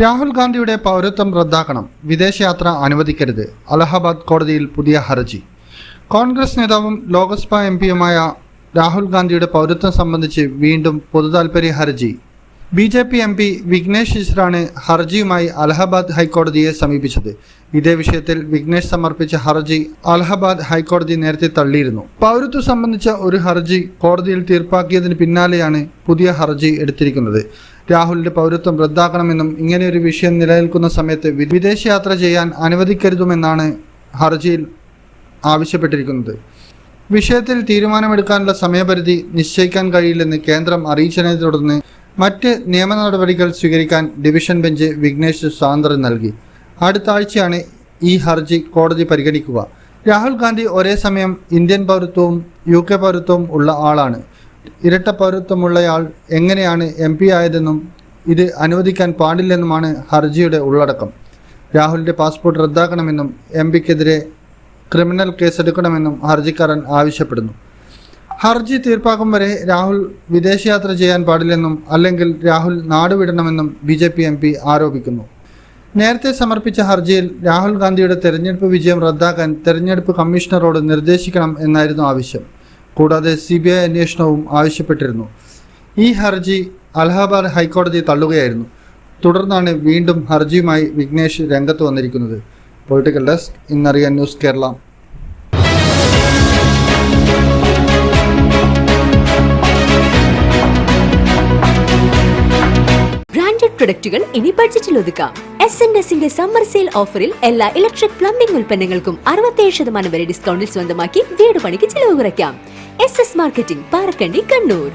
രാഹുൽ ഗാന്ധിയുടെ പൗരത്വം റദ്ദാക്കണം, വിദേശയാത്ര അനുവദിക്കരുത്. അലഹബാദ് കോടതിയിൽ പുതിയ ഹർജി. കോൺഗ്രസ് നേതാവും ലോക്സഭാ എംപിയുമായ രാഹുൽ ഗാന്ധിയുടെ പൗരത്വം സംബന്ധിച്ച് വീണ്ടും പൊതുതാൽപര്യ ഹർജി. BJP MP വിഘ്നേഷ് ശിശ്രാണ് ഹർജിയുമായി അലഹബാദ് ഹൈക്കോടതിയെ സമീപിച്ചത്. ഇതേ വിഷയത്തിൽ വിഘ്നേഷ് സമർപ്പിച്ച ഹർജി അലഹബാദ് ഹൈക്കോടതി നേരത്തെ തള്ളിയിരുന്നു. പൗരത്വം സംബന്ധിച്ച ഒരു ഹർജി കോടതിയിൽ തീർപ്പാക്കിയതിന് പിന്നാലെയാണ് പുതിയ ഹർജി എടുത്തിരിക്കുന്നത്. രാഹുലിന്റെ പൗരത്വം റദ്ദാക്കണമെന്നും ഇങ്ങനെയൊരു വിഷയം നിലനിൽക്കുന്ന സമയത്ത് വിദേശയാത്ര ചെയ്യാൻ അനുവദിക്കരുതുമെന്നാണ് ഹർജിയിൽ ആവശ്യപ്പെട്ടിരിക്കുന്നത്. വിഷയത്തിൽ തീരുമാനമെടുക്കാനുള്ള സമയപരിധി നിശ്ചയിക്കാൻ കഴിയില്ലെന്ന് കേന്ദ്രം അറിയിച്ചതിനെ തുടർന്ന് മറ്റ് നിയമ നടപടികൾ സ്വീകരിക്കാൻ ഡിവിഷൻ ബെഞ്ച് വിഘ്നേഷ് സ്വാതന്ത്ര്യം നൽകി. അടുത്ത ആഴ്ചയാണ് ഈ ഹർജി കോടതി പരിഗണിക്കുക. രാഹുൽ ഗാന്ധി ഒരേ സമയം ഇന്ത്യൻ പൗരത്വവും UK പൗരത്വവും ഉള്ള ആളാണ്. ഇരട്ട പൗരത്വമുള്ളയാൾ എങ്ങനെയാണ് MP ആയതെന്നും ഇത് അനുവദിക്കാൻ പാടില്ലെന്നുമാണ് ഹർജിയുടെ ഉള്ളടക്കം. രാഹുലിന്റെ പാസ്പോർട്ട് റദ്ദാക്കണമെന്നും MPക്കെതിരെ ക്രിമിനൽ കേസെടുക്കണമെന്നും ഹർജിക്കാരൻ ആവശ്യപ്പെടുന്നു. ഹർജി തീർപ്പാക്കും വരെ രാഹുൽ വിദേശയാത്ര ചെയ്യാൻ പാടില്ലെന്നും അല്ലെങ്കിൽ രാഹുൽ നാടുവിടണമെന്നും BJP MP ആരോപിക്കുന്നു. നേരത്തെ സമർപ്പിച്ച ഹർജിയിൽ രാഹുൽ ഗാന്ധിയുടെ തെരഞ്ഞെടുപ്പ് വിജയം റദ്ദാക്കാൻ തെരഞ്ഞെടുപ്പ് കമ്മീഷണറോട് നിർദ്ദേശിക്കണം എന്നായിരുന്നു ആവശ്യം. കൂടാതെ CBI അന്വേഷണവും ആവശ്യപ്പെട്ടിരുന്നു. ഈ ഹർജി അലഹബാദ് ഹൈക്കോടതി തള്ളുകയായിരുന്നു. തുടർന്നാണ് വീണ്ടും ഹർജിയുമായി വിഘ്നേഷ് രംഗത്ത് വന്നിരിക്കുന്നത്. പൊളിറ്റിക്കൽ ഡെസ്ക്, ഇന്നറിയാൻ ന്യൂസ് കേരള. ബ്രാൻഡഡ് പ്രൊഡക്റ്റുകൾ ഇനി ബഡ്ജറ്റിൽ ഒതുക്കാം. S&Sന്റെ സമ്മർ സെയിൽ ഓഫറിൽ എല്ലാ ഇലക്ട്രിക് പ്ലംബിംഗ് ഉൽപ്പന്നങ്ങൾക്കും 67% വരെ ഡിസ്കൗണ്ടിൽ സ്വന്തമാക്കി വീട് പണിക്ക് ചിലവ് കുറയ്ക്കാം. SS marketing, Parakkandi, Kannur.